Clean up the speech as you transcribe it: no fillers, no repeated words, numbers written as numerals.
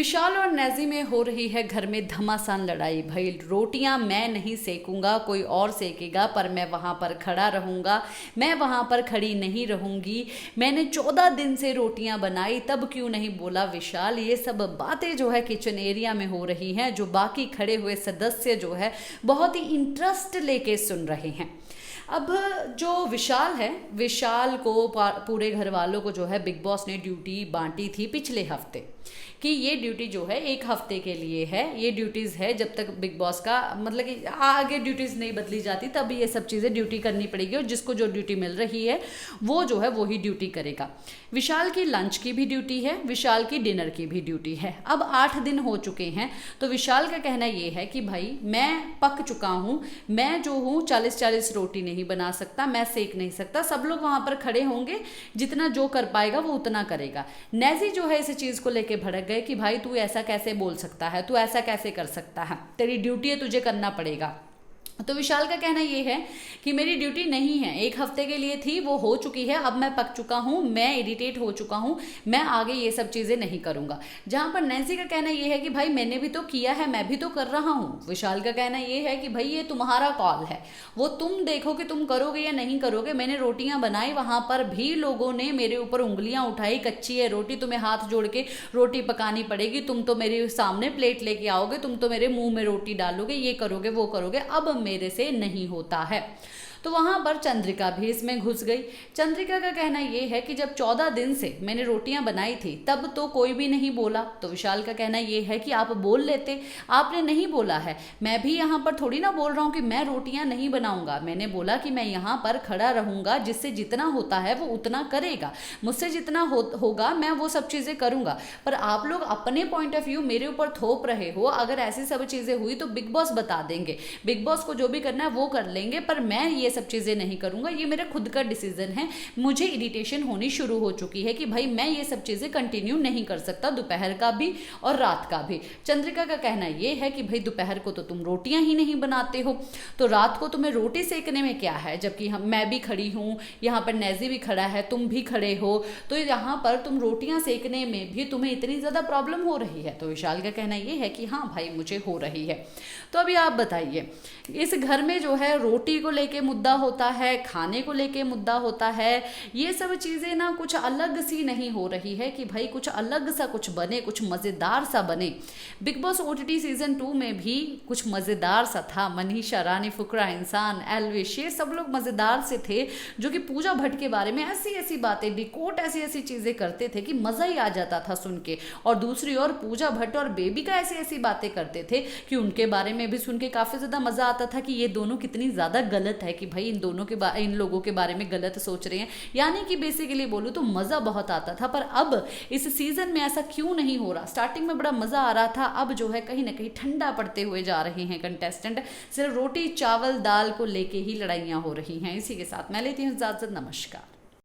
विशाल और नेजी में हो रही है घर में घमासान लड़ाई। भाई रोटियां मैं नहीं सेकूंगा, कोई और सेकेगा, पर मैं वहां पर खड़ा रहूंगा, मैं वहां पर खड़ी नहीं रहूंगी। मैंने 14 दिन से रोटियां बनाई, तब क्यों नहीं बोला विशाल। ये सब बातें जो है किचन एरिया में हो रही हैं, जो बाकी खड़े हुए सदस्य जो है बहुत ही इंटरेस्ट लेके सुन रहे हैं। अब जो विशाल है, विशाल को पूरे घर वालों को जो है बिग बॉस ने ड्यूटी बांटी थी पिछले हफ्ते कि ये ड्यूटी जो है 1 हफ्ते के लिए है। ये ड्यूटीज़ है जब तक बिग बॉस का मतलब कि आगे ड्यूटीज़ नहीं बदली जाती तब ये सब चीज़ें ड्यूटी करनी पड़ेगी, और जिसको जो ड्यूटी मिल रही है वो जो है वो ही ड्यूटी करेगा। विशाल की लंच की भी ड्यूटी है, विशाल की डिनर की भी ड्यूटी है। अब 8 दिन हो चुके हैं, तो विशाल का कहना ये है कि भाई मैं पक चुका हूँ, मैं जो हूँ 40-40 रोटी नहीं बना सकता, मैं सेक नहीं सकता। सब लोग वहाँ पर खड़े होंगे, जितना जो कर पाएगा वो उतना करेगा। नेजी जो है इस चीज़ को लेके भड़क गए कि भाई तू ऐसा कैसे बोल सकता है, तू ऐसा कैसे कर सकता है, तेरी ड्यूटी है, तुझे करना पड़ेगा। तो विशाल का कहना ये है कि मेरी ड्यूटी नहीं है, 1 हफ्ते के लिए थी, वो हो चुकी है, अब मैं पक चुका हूँ, मैं इरिटेट हो चुका हूँ, मैं आगे ये सब चीज़ें नहीं करूँगा। जहाँ पर नैन्सी का कहना ये है कि भाई मैंने भी तो किया है, मैं भी तो कर रहा हूँ। विशाल का कहना ये है कि भाई ये तुम्हारा कॉल है, वो तुम देखो कि तुम करोगे या नहीं करोगे। मैंने रोटियाँ बनाई, वहाँ पर भी लोगों ने मेरे ऊपर उंगलियाँ उठाई, कच्ची है रोटी, तुम्हें हाथ जोड़ के रोटी पकानी पड़ेगी, तुम तो मेरे सामने प्लेट लेके आओगे, तुम तो मेरे मुंह में रोटी डालोगे, ये करोगे वो करोगे, अब मेरे से नहीं होता है। तो वहां पर चंद्रिका भी इसमें घुस गई। चंद्रिका का कहना यह है कि जब 14 दिन से मैंने रोटियां बनाई थी तब तो कोई भी नहीं बोला। तो विशाल का कहना यह है कि आप बोल लेते, आपने नहीं बोला है। मैं भी यहाँ पर थोड़ी ना बोल रहा हूँ कि मैं रोटियां नहीं बनाऊंगा, मैंने बोला कि मैं यहाँ पर खड़ा रहूंगा, जिससे जितना होता है वो उतना करेगा, मुझसे जितना होगा मैं वो सब चीज़ें करूंगा। पर आप लोग अपने पॉइंट ऑफ व्यू मेरे ऊपर थोप रहे हो। अगर ऐसी सब चीज़ें हुई तो बिग बॉस बता देंगे, बिग बॉस को जो भी करना है वो कर लेंगे, पर मैं ये सब चीज़ें नहीं करूंगा, ये मेरा खुद का डिसीजन है। मुझे इरिटेशन होनी शुरू हो चुकी है कि भाई मैं ये सब चीज़ें कंटिन्यू नहीं कर सकता, दोपहर का भी और रात का भी। चंद्रिका का कहना ये है कि भाई दोपहर को तो तुम रोटियां ही नहीं बनाते हो, तो रात को तुम्हें रोटी सेकने में क्या है, जबकि मैं भी खड़ी हूँ, यहाँ पर नेजी भी खड़ा है, तुम भी खड़े हो, तो यहाँ पर तुम रोटियां सेकने में भी तुम्हें इतनी ज़्यादा प्रॉब्लम हो रही है। तो विशाल का कहना ये है कि हाँ भाई मुझे हो रही है। तो अभी आप बताइए, इस घर में जो है रोटी को लेके मुद्दा होता है, खाने को लेके मुद्दा होता है, ये सब चीज़ें ना कुछ अलग सी नहीं हो रही है कि भाई कुछ अलग सा कुछ बने, कुछ मज़ेदार सा बने। बिग बॉस OTT सीजन 2 में भी कुछ मज़ेदार सा था। मनीषा, रानी फुकरा, इंसान, एल्विश, ये सब लोग मज़ेदार से थे, जो कि पूजा भट्ट के बारे में ऐसी ऐसी बातें, डिकोट ऐसी ऐसी चीज़ें करते थे कि मज़ा ही आ जाता था सुन के। और दूसरी ओर पूजा भट्ट और बेबी का ऐसी ऐसी बातें करते थे कि उनके बारे में भी सुन के काफ़ी ज़्यादा मज़ा आता था कि ये दोनों कितनी ज़्यादा गलत है, कि भाई इन लोगों के बारे में गलत सोच रहे हैं। यानी कि बेसिकली बोलूँ तो मज़ा बहुत आता था। पर अब इस सीज़न में ऐसा क्यों नहीं हो रहा? स्टार्टिंग में बड़ा मज़ा आ रहा था, अब जो है कहीं ना कहीं ठंडा पड़ते हुए जा रहे हैं कंटेस्टेंट। सिर्फ रोटी चावल दाल को लेके ही लड़ाइयाँ हो रही हैं। इसी के साथ मैं लेती हूँ इजाज़त। नमस्कार।